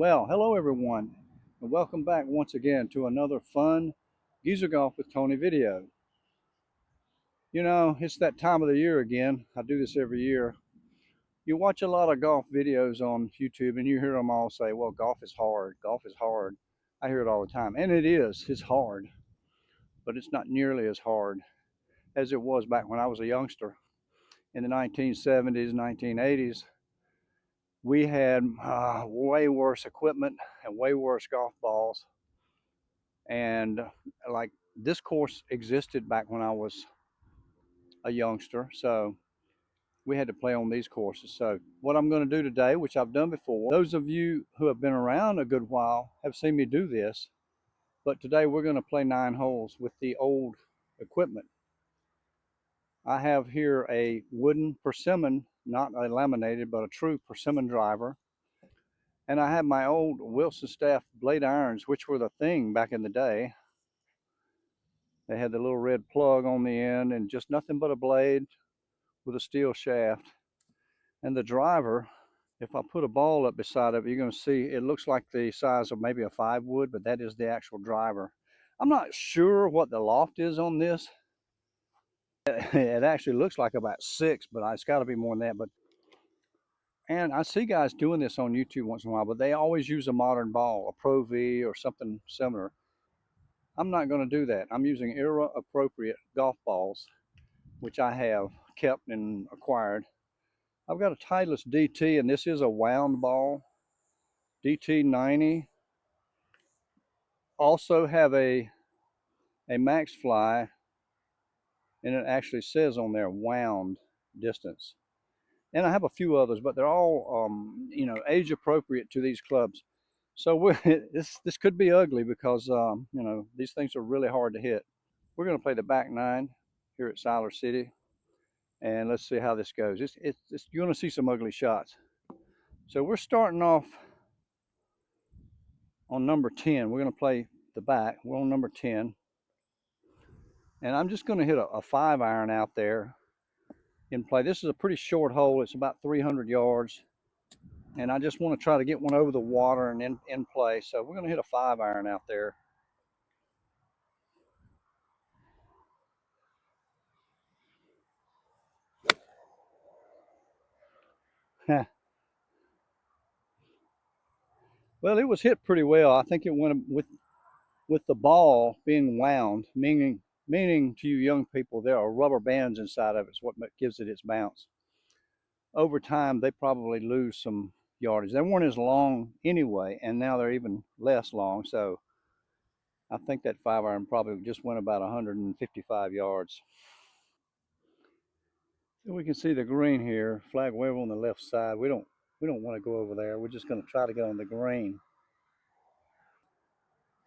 Well, hello everyone, and welcome back once again to another fun Geezer Golf with Tony video. You know, it's that time of the year again. I do this every year. You watch a lot of golf videos on YouTube and you hear them all say, well, golf is hard, golf is hard. I hear it all the time, and it is, it's hard, but it's not nearly as hard as it was back when I was a youngster. In the 1970s, 1980s, we had way worse equipment and way worse golf balls. And like this course existed back when I was a youngster, so we had to play on these courses. So what I'm going to do today, which I've done before, those of you who have been around a good while have seen me do this, but today we're going to play 9 holes with the old equipment. I have here a wooden persimmon, not a laminated, but a true persimmon driver. And I have my old Wilson Staff blade irons, which were the thing back in the day. They had the little red plug on the end and just nothing but a blade with a steel shaft. And the driver, if I put a ball up beside it, you're going to see it looks like the size of maybe a 5 wood, but that is the actual driver. I'm not sure what the loft is on this. It actually looks like about 6, but it's got to be more than that. And I see guys doing this on YouTube once in a while, but they always use a modern ball, a Pro V or something similar. I'm not going to do that. I'm using era appropriate golf balls, which I have kept and acquired. I've got a Titleist DT, and this is a wound ball, DT 90. Also have a Max Fly, and it actually says on there wound distance. And I have a few others, but they're all age appropriate to these clubs. So this could be ugly because these things are really hard to hit. We're going to play the back 9 here at Siler City, and let's see how this goes. You're going to see some ugly shots. So we're starting off on number 10. We're going to play the back. We're on number 10. And I'm just going to hit a 5-iron out there in play. This is a pretty short hole. It's about 300 yards. And I just want to try to get one over the water and in play. So we're going to hit a 5-iron out there. Well, it was hit pretty well. I think it went with the ball being wound, meaning to you young people, there are rubber bands inside of it. It's what gives it its bounce. Over time, they probably lose some yardage. They weren't as long anyway, and now they're even less long. So I think that 5-iron probably just went about 155 yards. So we can see the green here, flag wave on the left side. We don't want to go over there. We're just going to try to go on the green.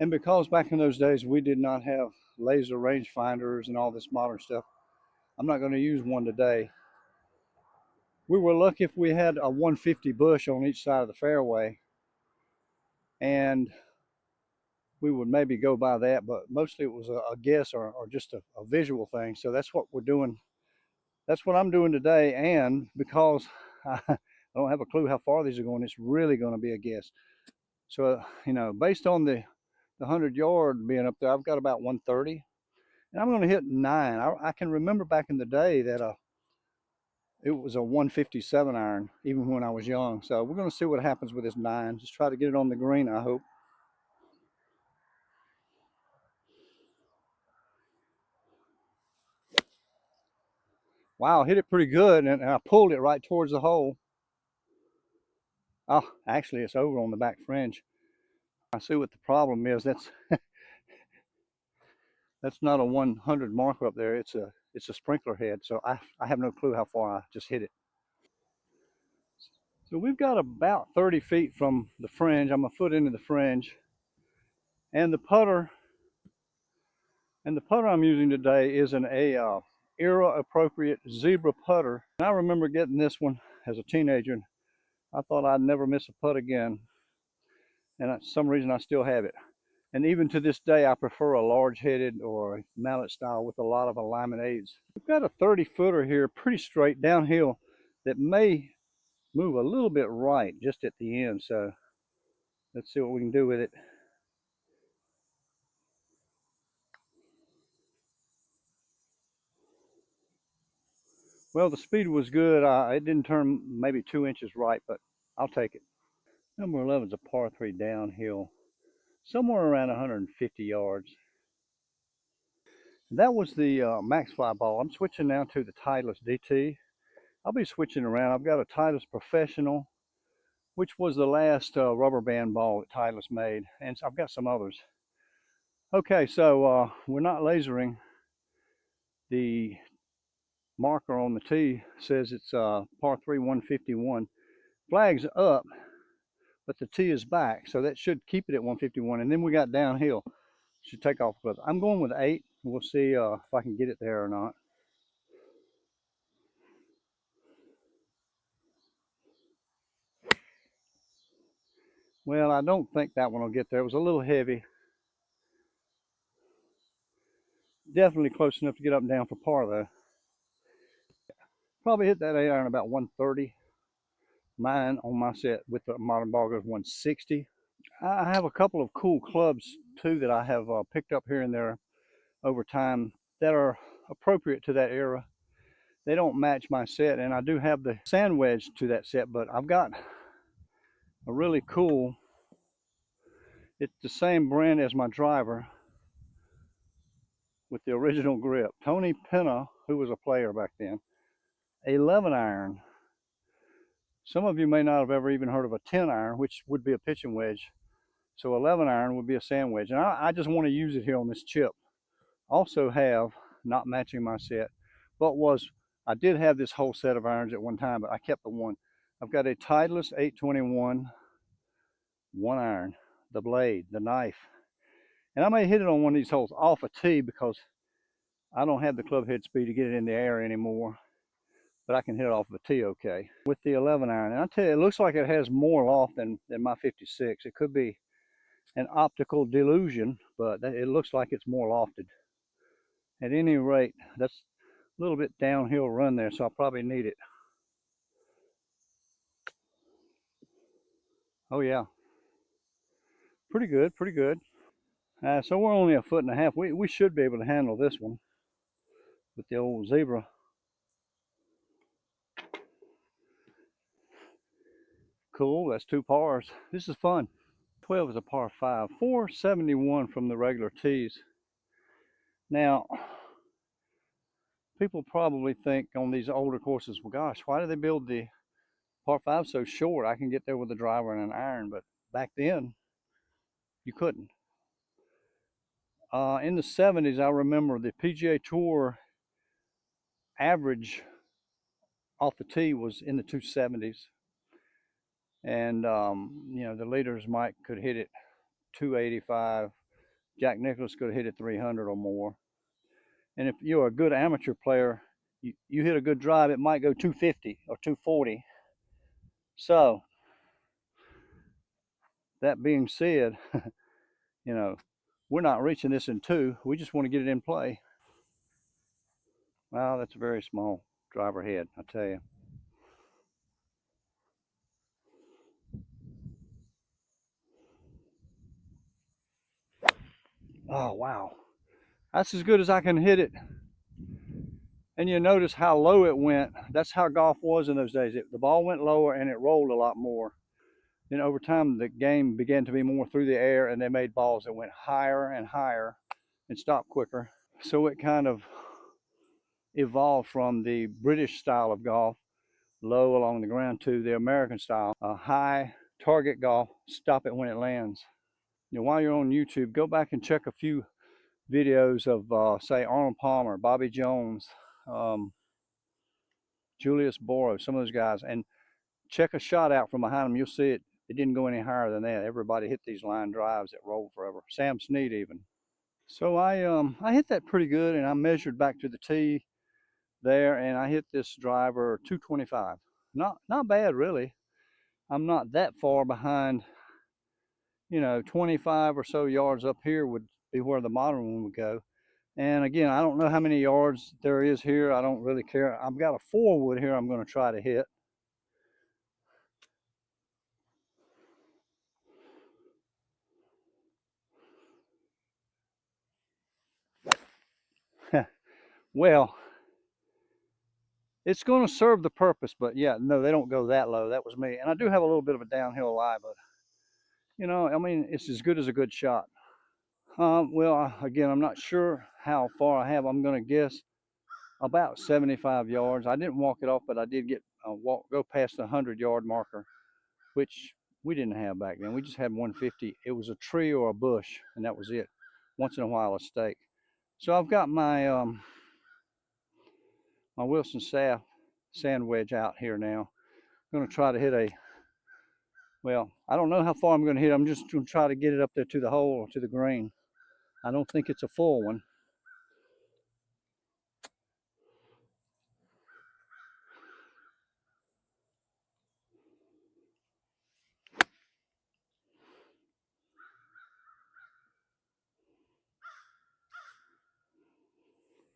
And because back in those days we did not have laser rangefinders and all this modern stuff, I'm not going to use one today. We were lucky if we had a 150 bush on each side of the fairway, and we would maybe go by that, but mostly it was a guess or just a visual thing. So that's what we're doing. That's what I'm doing today. And because I don't have a clue how far these are going, it's really going to be a guess. So, based on the 100-yard being up there, I've got about 130. And I'm going to hit 9. I can remember back in the day that it was a 157 iron, even when I was young. So we're going to see what happens with this 9. Just try to get it on the green, I hope. Wow, hit it pretty good, and I pulled it right towards the hole. Oh, actually, it's over on the back fringe. I see what the problem is. That's not a 100 marker up there. It's a sprinkler head. So I have no clue how far I just hit it. So we've got about 30 feet from the fringe. I'm a foot into the fringe, and the putter I'm using today is an era appropriate zebra putter. And I remember getting this one as a teenager. I thought I'd never miss a putt again, and for some reason I still have it. And even to this day, I prefer a large-headed or a mallet style with a lot of alignment aids. We've got a 30-footer here, pretty straight downhill, that may move a little bit right just at the end. So Let's see what we can do with it. Well, the speed was good. It didn't turn maybe 2 inches right, but I'll take it. Number 11 is a par 3 downhill, somewhere around 150 yards. That was the Max Fly ball. I'm switching now to the Titleist DT. I'll be switching around. I've got a Titleist Professional, which was the last rubber band ball that Titleist made, and I've got some others. Okay, so we're not lasering. The marker on the tee says it's par 3 151. Flag's up, but the tee is back, so that should keep it at 151. And then we got downhill. Should take off with. I'm going with 8. We'll see if I can get it there or not. Well, I don't think that one will get there. It was a little heavy. Definitely close enough to get up and down for par though. Probably hit that 8 iron about 130. Mine on my set with the modern ball goes 160. I have a couple of cool clubs too that I have picked up here and there over time that are appropriate to that era. They don't match my set, and I do have the sand wedge to that set, but I've got a really cool, it's the same brand as my driver with the original grip. Tony Penna, who was a player back then, 11 iron. Some of you may not have ever even heard of a 10 iron, which would be a pitching wedge. So 11 iron would be a sand wedge. And I just want to use it here on this chip. Also have, not matching my set, but I did have this whole set of irons at one time, but I kept the one. I've got a Titleist 821 1 iron, the blade, the knife. And I may hit it on one of these holes off a tee because I don't have the club head speed to get it in the air anymore, but I can hit it off of a tee okay with the 11 iron. And I tell you, it looks like it has more loft than my 56. It could be an optical delusion, but it looks like it's more lofted. At any rate, that's a little bit downhill run there, so I'll probably need it. Oh yeah, pretty good, pretty good. So we're only a foot and a half. We should be able to handle this one with the old zebra. Cool, that's 2 pars. This is fun. 12 is a par 5. 471 from the regular tees. Now, people probably think on these older courses, well, gosh, why do they build the par 5 so short? I can get there with a driver and an iron, but back then, you couldn't. In the 70s, I remember the PGA Tour average off the tee was in the 270s. And, the leaders, Mike could hit it 285. Jack Nicklaus could hit it 300 or more. And if you're a good amateur player, you hit a good drive, it might go 250 or 240. So, that being said, we're not reaching this in 2. We just want to get it in play. Wow, that's a very small driver head, I tell you. Oh, wow. That's as good as I can hit it. And you notice how low it went. That's how golf was in those days. The ball went lower and it rolled a lot more. Then over time, the game began to be more through the air, and they made balls that went higher and higher and stopped quicker. So it kind of evolved from the British style of golf, low along the ground, to the American style, high target golf, stop it when it lands. While you're on YouTube, go back and check a few videos of, say, Arnold Palmer, Bobby Jones, Julius Boros, some of those guys, and check a shot out from behind them. You'll see it didn't go any higher than that. Everybody hit these line drives that rolled forever. Sam Snead even. So I hit that pretty good, and I measured back to the tee there, and I hit this driver 225. Not bad really. I'm not that far behind. 25 or so yards up here would be where the modern one would go. And again, I don't know how many yards there is here. I don't really care. I've got a 4-wood here I'm going to try to hit. Well, it's going to serve the purpose, but yeah, no, they don't go that low. That was me. And I do have a little bit of a downhill lie, but I mean, it's as good as a good shot. Well, again, I'm not sure how far I have. I'm going to guess about 75 yards. I didn't walk it off, but I did get go past the 100-yard marker, which we didn't have back then. We just had 150. It was a tree or a bush, and that was it. Once in a while, a stake. So I've got my Wilson sand wedge out here now. I'm going to try to hit well, I don't know how far I'm going to hit. I'm just going to try to get it up there to the hole or to the green. I don't think it's a full one.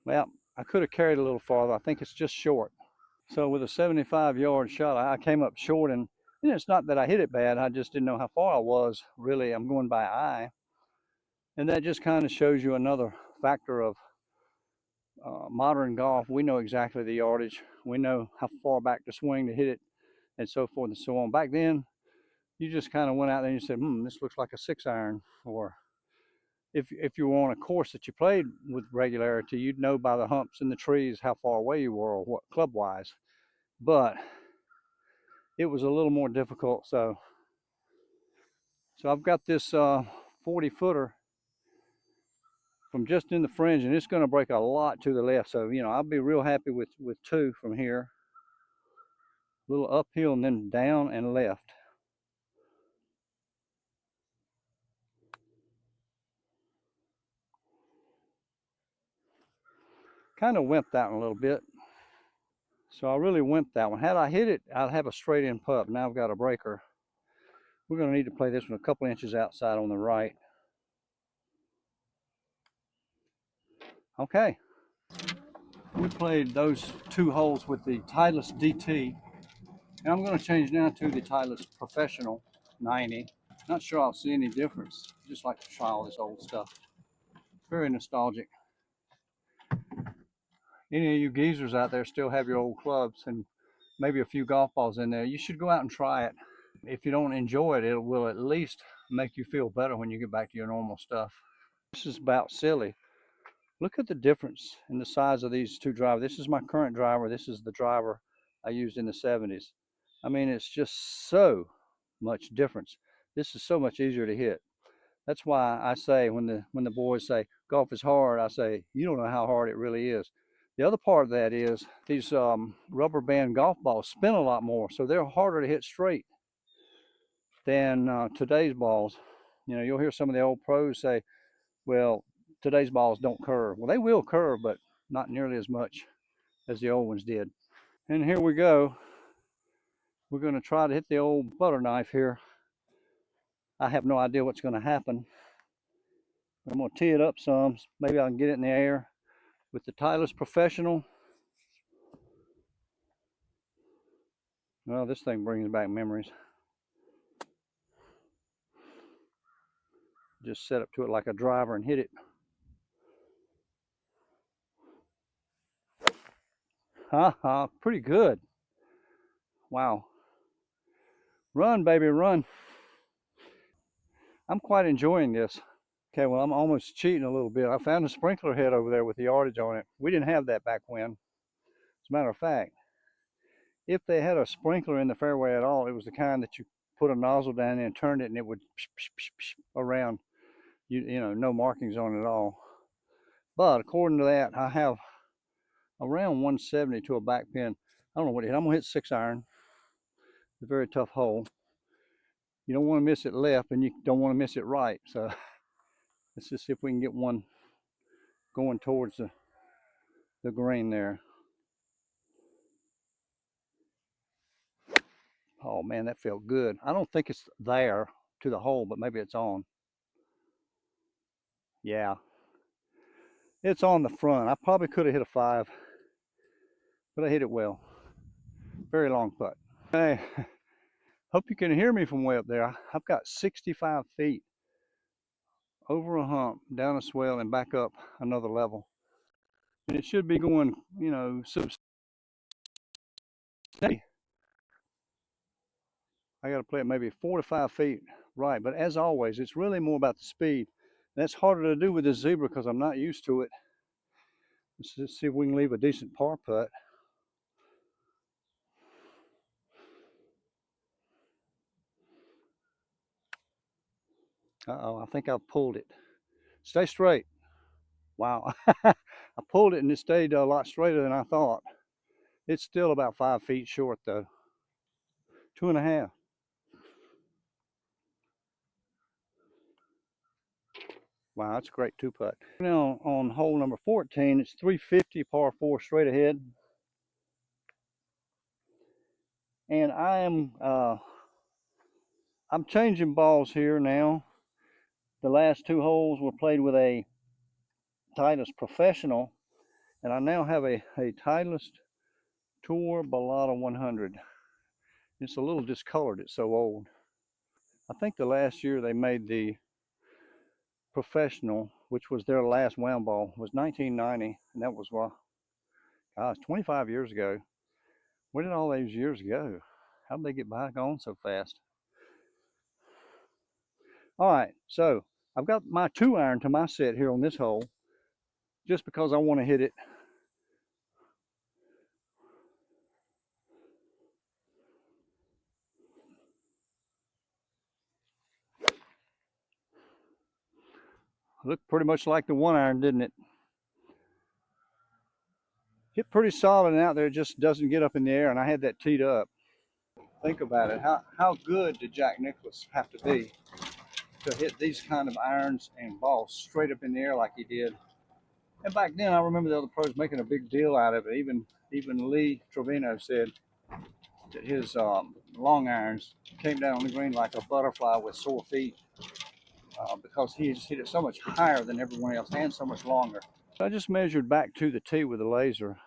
Well, I could have carried a little farther. I think it's just short. So with a 75-yard shot, I came up short, and it's not that I hit it bad. I just didn't know how far I was. Really, I'm going by eye, and that just kind of shows you another factor of modern golf. We know exactly the yardage. We know how far back to swing to hit it, and so forth and so on. Back then, you just kind of went out there and you said, this looks like a 6-iron. Or if you were on a course that you played with regularity, you'd know by the humps in the trees how far away you were or what club wise. But it was a little more difficult. So I've got this 40 footer from just in the fringe, and it's going to break a lot to the left. So I'll be real happy with two from here. A little uphill and then down and left. Kind of wimped that one a little bit. So I really wimped that one. Had I hit it, I'd have a straight in putt. Now I've got a breaker. We're going to need to play this one a couple inches outside on the right. Okay. We played those two holes with the Titleist DT. And I'm going to change now to the Titleist Professional 90. Not sure I'll see any difference. Just like to try all this old stuff. Very nostalgic. Any of you geezers out there still have your old clubs and maybe a few golf balls in there. You should go out and try it. If you don't enjoy it, it will at least make you feel better when you get back to your normal stuff. This is about silly. Look at the difference in the size of these two drivers. This is my current driver. This is the driver I used in the 70s. I mean, it's just so much difference. This is so much easier to hit. That's why I say when the boys say golf is hard, I say you don't know how hard it really is. The other part of that is these rubber band golf balls spin a lot more, so they're harder to hit straight than today's balls. You'll hear some of the old pros say, well, today's balls don't curve. Well, they will curve, but not nearly as much as the old ones did. And here we go. We're going to try to hit the old butter knife here. I have no idea what's going to happen. I'm going to tee it up some. Maybe I can get it in the air with the Titleist Professional. Well, this thing brings back memories. Just set up to it like a driver and hit it. Ha ha, pretty good. Wow. Run, baby, run. I'm quite enjoying this. Okay, well, I'm almost cheating a little bit. I found a sprinkler head over there with the yardage on it. We didn't have that back when. As a matter of fact, if they had a sprinkler in the fairway at all, it was the kind that you put a nozzle down and turned it and it would around. No markings on it at all. But according to that, I have around 170 to a back pin. I don't know what it is. I'm going to hit 6-iron. It's a very tough hole. You don't want to miss it left and you don't want to miss it right. So let's just see if we can get one going towards the green there. Oh man, that felt good. I don't think it's there to the hole, but maybe it's on. Yeah, it's on the front. I probably could have hit a 5, but I hit it well. Very long putt. Hey, hope you can hear me from way up there. I've got 65 feet over a hump, down a swell, and back up another level. And it should be going, you know, steady. I got to play it maybe 4 to 5 feet right. But as always, it's really more about the speed. That's harder to do with this zebra because I'm not used to it. Let's just see if we can leave a decent par putt. Uh-oh, I think I've pulled it. Stay straight. Wow. I pulled it and it stayed a lot straighter than I thought. It's still about 5 feet short though. 2.5. Wow, that's a great two putt. Now on hole number 14, it's 350 par 4 straight ahead. And I'm changing balls here now. The last two holes were played with a Titleist Professional, and I now have a Titleist Tour Balata 100. It's a little discolored, it's so old. I think the last year they made the Professional, which was their last wound ball, was 1990, and that was, well, gosh, 25 years ago. Where did all those years go? How did they get back on so fast? All right, so I've got my 2-iron to my set here on this hole, just because I want to hit it. Looked pretty much like the 1-iron, didn't it? Hit pretty solid and out there, just doesn't get up in the air, and I had that teed up. Think about it. How good did Jack Nicklaus have to be to hit these kind of irons and balls straight up in the air like he did? And back then, I remember the other pros making a big deal out of it. Even Lee Trevino said that his long irons came down on the green like a butterfly with sore feet because he just hit it so much higher than everyone else and so much longer. So I just measured back to the tee with a laser,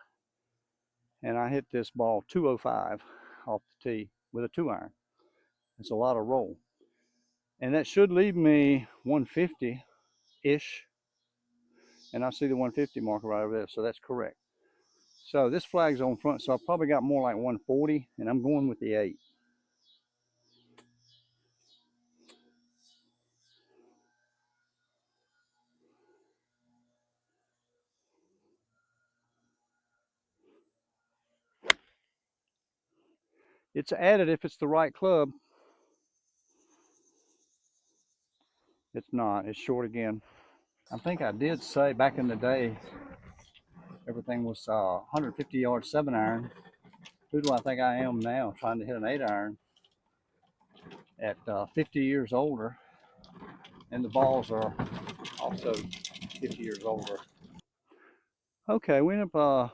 and I hit this ball 205 off the tee with a 2-iron. It's a lot of roll. And that should leave me 150-ish. And I see the 150 marker right over there, so that's correct. So this flag's on front, so I probably got more like 140, and I'm going with the 8. It's added if it's the right club. It's not. It's short again. I think I did say back in the day everything was 150 yard 7-iron. Who do I think I am now trying to hit an 8-iron at 50 years older? And the balls are also 50 years older. Okay, we end up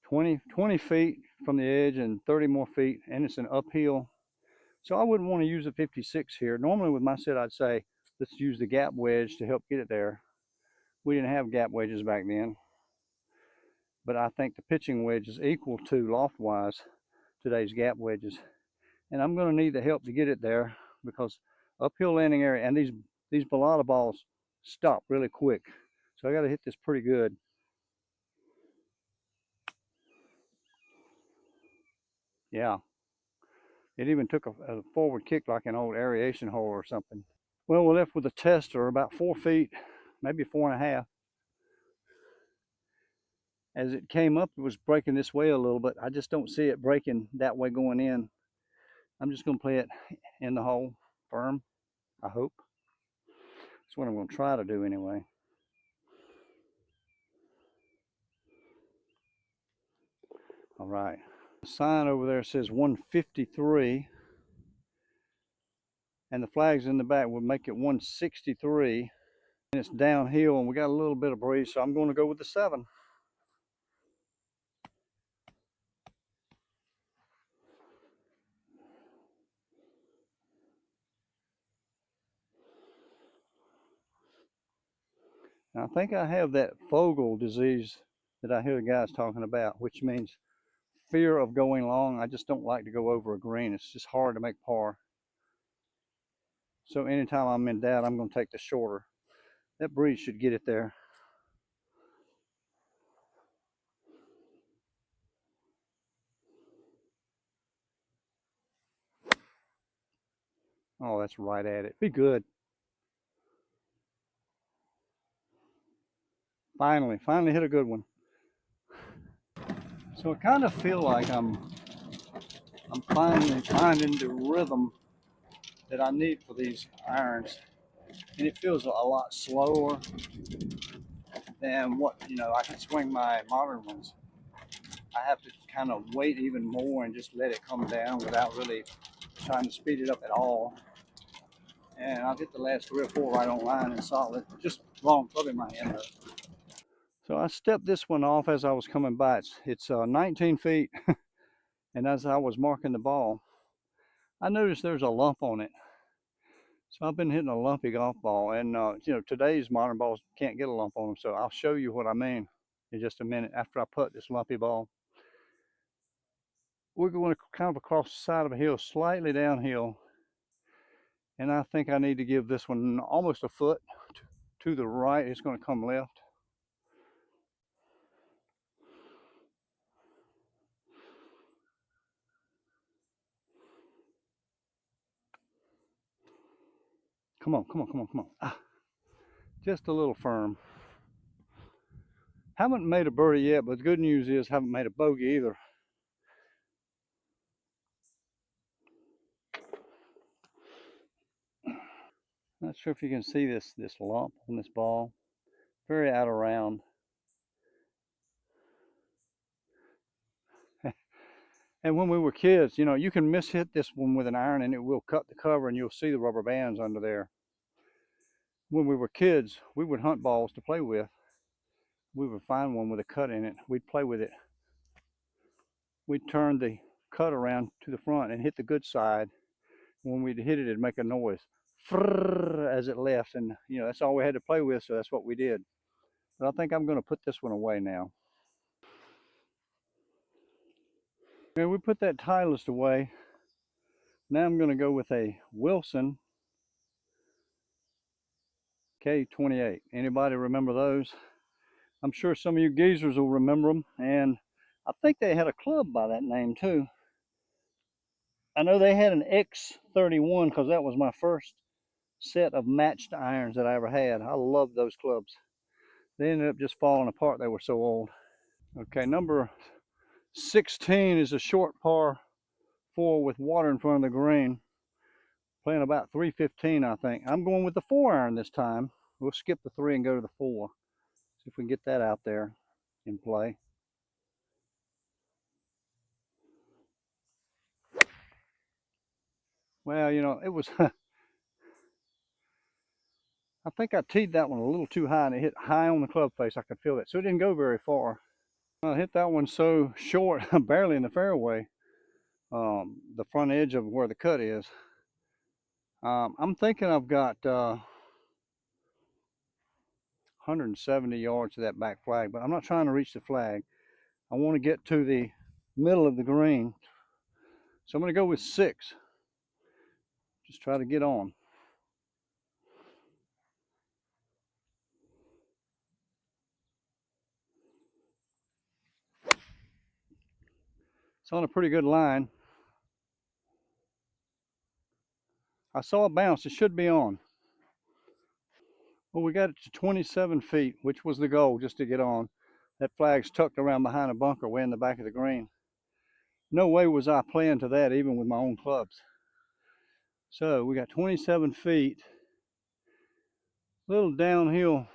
20 feet from the edge and 30 more feet, and it's an uphill. So I wouldn't want to use a 56 here. Normally with my set, I'd say, let's use the gap wedge to help get it there. We didn't have gap wedges back then, but I think the pitching wedge is equal to loft-wise today's gap wedges. And I'm going to need the help to get it there because uphill landing area and these balata balls stop really quick. So I got to hit this pretty good. Yeah, it even took a forward kick like an old aeration hole or something. Well, we're left with a tester about 4 feet, maybe 4.5. As it came up, it was breaking this way a little, but I just don't see it breaking that way going in. I'm just going to play it in the hole firm, I hope. That's what I'm going to try to do anyway. All right. The sign over there says 153, and the flags in the back would make it 163. And it's downhill, and we got a little bit of breeze, so I'm going to go with the 7. And I think I have that Fogel disease that I hear the guys talking about, which means fear of going long. I just don't like to go over a green. It's just hard to make par. So anytime I'm in doubt, I'm going to take the shorter. That breeze should get it there. Oh, that's right at it. Be good. Finally hit a good one. So I kind of feel like I'm finally finding the rhythm that I need for these irons, and it feels a lot slower than what I can swing my modern ones. I have to kind of wait even more and just let it come down without really trying to speed it up at all. And I'll get the last three or four right on line and solid, just long clubbing my hand up. So I stepped this one off as I was coming by. It's 19 feet, and as I was marking the ball, I noticed there's a lump on it. So I've been hitting a lumpy golf ball, and today's modern balls can't get a lump on them. So I'll show you what I mean in just a minute after I put this lumpy ball. We're going kind of across the side of a hill, slightly downhill, and I think I need to give this one almost a foot to the right. It's going to come left. Come on, come on, come on, come on. Ah, just a little firm. Haven't made a birdie yet, but the good news is haven't made a bogey either. Not sure if you can see this lump on this ball. Very out of round. And when we were kids, you can mishit this one with an iron and it will cut the cover and you'll see the rubber bands under there. When we were kids, we would hunt balls to play with. We would find one with a cut in it. We'd play with it. We'd turn the cut around to the front and hit the good side. When we'd hit it, it'd make a noise as it left. And, that's all we had to play with, so that's what we did. But I think I'm going to put this one away now. And we put that Titleist away. Now I'm going to go with a Wilson K28. Anybody remember those? I'm sure some of you geezers will remember them. And I think they had a club by that name too. I know they had an X31 because that was my first set of matched irons that I ever had. I loved those clubs. They ended up just falling apart. They were so old. Okay, number 16 is a short par 4 with water in front of the green. Playing about 315, I think. I'm going with the 4 iron this time. We'll skip the 3 and go to the 4. See if we can get that out there in play. Well, it was, I think I teed that one a little too high and it hit high on the club face. I could feel it. So it didn't go very far. I hit that one so short, barely in the fairway, the front edge of where the cut is. I'm thinking I've got 170 yards to that back flag, but I'm not trying to reach the flag. I want to get to the middle of the green. So I'm going to go with 6. Just try to get on. It's on a pretty good line. I saw a bounce. It should be on. Well, we got it to 27 feet, which was the goal, just to get on. That flag's tucked around behind a bunker way in the back of the green. No way was I playing to that, even with my own clubs. So we got 27 feet, a little downhill,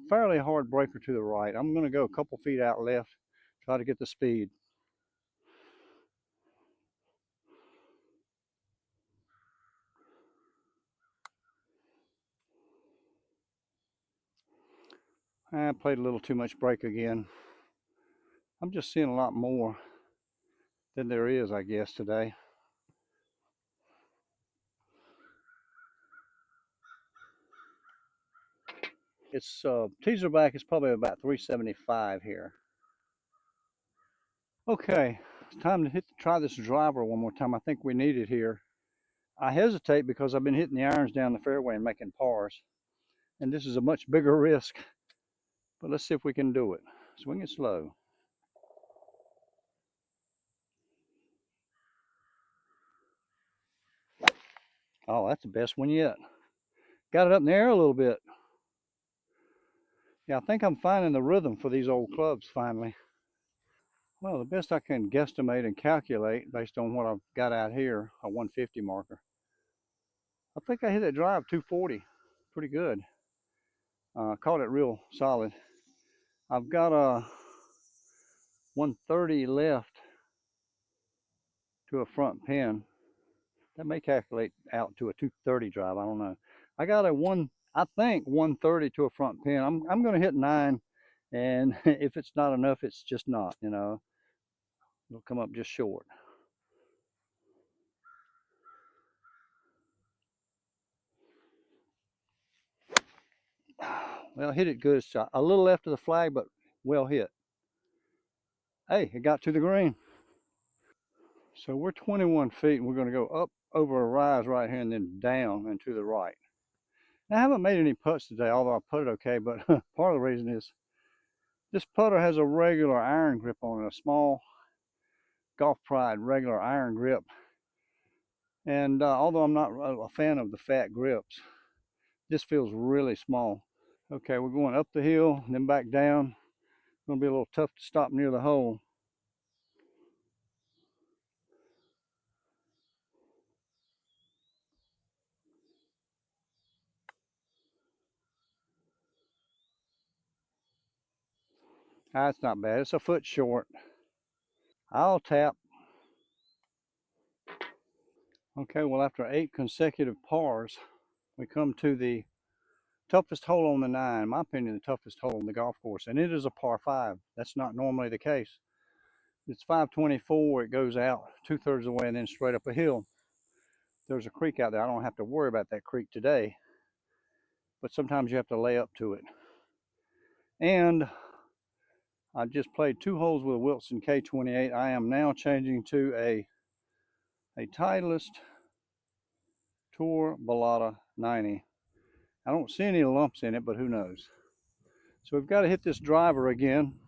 fairly hard breaker to the right. I'm going to go a couple feet out left, try to get the speed. I played a little too much break again. I'm just seeing a lot more than there is, I guess, today. It's teaser back is probably about 375 here. Okay, it's time to try this driver one more time. I think we need it here. I hesitate because I've been hitting the irons down the fairway and making pars, and this is a much bigger risk. But let's see if we can do it. Swing it slow. Oh, that's the best one yet. Got it up in the air a little bit. Yeah, I think I'm finding the rhythm for these old clubs finally. Well, the best I can guesstimate and calculate based on what I've got out here, a 150 marker. I think I hit that drive 240 pretty good. Caught it real solid. I've got a 130 left to a front pin. That may calculate out to a 230 drive. I don't know. I got I think 130 to a front pin. I'm going to hit 9, and if it's not enough, it's just not. It'll come up just short. Well, hit it good shot. A little left of the flag, but well hit. Hey, it got to the green. So we're 21 feet, and we're going to go up over a rise right here and then down and to the right. Now, I haven't made any putts today, although I putted okay, but part of the reason is this putter has a regular iron grip on it, a small Golf Pride regular iron grip. And although I'm not a fan of the fat grips, this feels really small. Okay, we're going up the hill and then back down. It's going to be a little tough to stop near the hole. That's not bad. It's a foot short. I'll tap. Okay, well, after 8 consecutive pars, we come to the toughest hole on the 9. In my opinion, the toughest hole on the golf course, and it is a par 5. That's not normally the case. It's 524. It goes out 2/3 of the way and then straight up a hill. There's a creek out there. I don't have to worry about that creek today, but sometimes you have to lay up to it. And I just played 2 holes with a Wilson K28. I am now changing to a Titleist Tour Balata 90. I don't see any lumps in it, but who knows. So we've got to hit this driver again.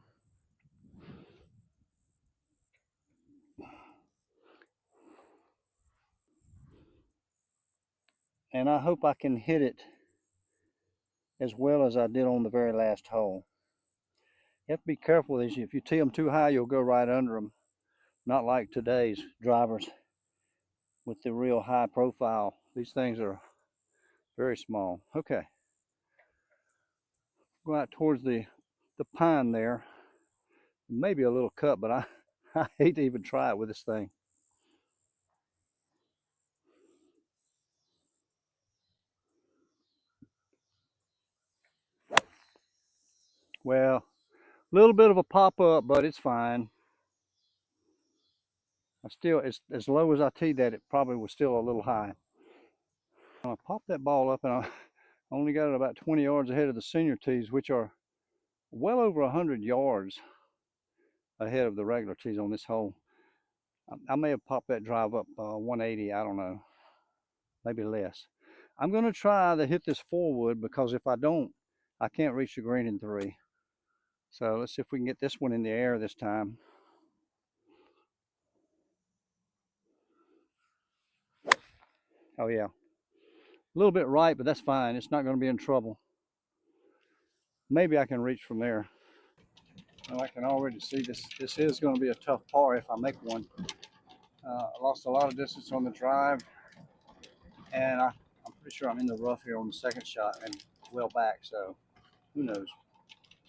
And I hope I can hit it as well as I did on the very last hole. You have to be careful with these. If you tee them too high, you'll go right under them. Not like today's drivers with the real high profile. These things are very small. Okay. Go out towards the pine there. Maybe a little cut, but I hate to even try it with this thing. Well, a little bit of a pop up, but it's fine. I still, as low as I teed that, it probably was still a little high. I popped that ball up, and I only got it about 20 yards ahead of the senior tees, which are well over 100 yards ahead of the regular tees on this hole. I may have popped that drive up 180. I don't know, maybe less. I'm going to try to hit this 4-wood because if I don't, I can't reach the green in 3. So let's see if we can get this one in the air this time. Oh yeah, a little bit right, but that's fine. It's not going to be in trouble. Maybe I can reach from there. Well, I can already see this is going to be a tough par if I make one. I lost a lot of distance on the drive, and I'm pretty sure I'm in the rough here on the second shot and well back, so who knows.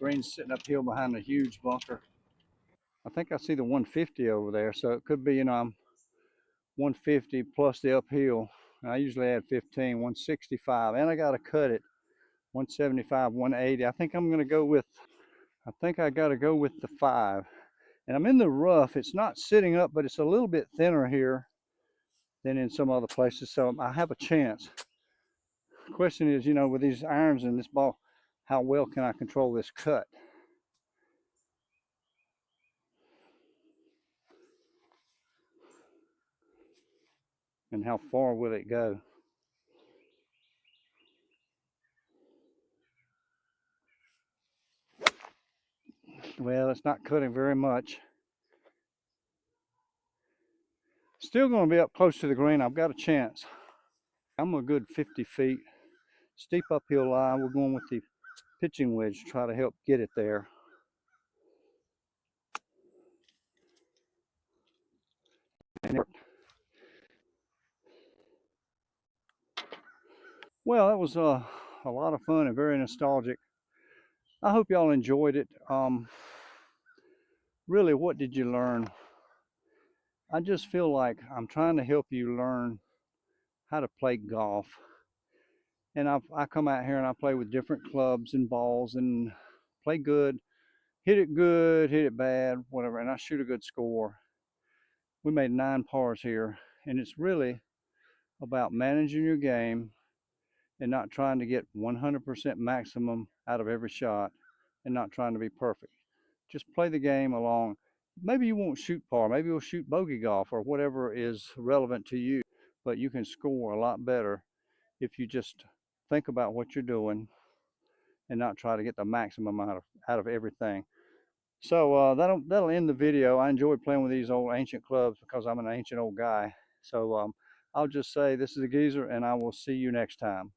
Green's sitting uphill behind a huge bunker. I think I see the 150 over there, so it could be, I'm 150 plus the uphill. I usually add 15, 165, and I got to cut it 175, 180. I think I got to go with the 5. And I'm in the rough. It's not sitting up, but it's a little bit thinner here than in some other places, so I have a chance. The question is, with these irons and this ball, how well can I control this cut? And how far will it go? Well, it's not cutting very much. Still going to be up close to the green. I've got a chance. I'm a good 50 feet. Steep uphill lie. We're going with the pitching wedge to try to help get it there. Well, that was a lot of fun and very nostalgic. I hope y'all enjoyed it. Really, what did you learn? I just feel like I'm trying to help you learn how to play golf. And I come out here and I play with different clubs and balls and play good, hit it bad, whatever. And I shoot a good score. We made 9 pars here. And it's really about managing your game and not trying to get 100% maximum out of every shot and not trying to be perfect. Just play the game along. Maybe you won't shoot par, maybe you'll shoot bogey golf or whatever is relevant to you, but you can score a lot better if you just think about what you're doing and not try to get the maximum out of everything. So that'll end the video. I enjoy playing with these old ancient clubs because I'm an ancient old guy. So I'll just say this is a geezer, and I will see you next time.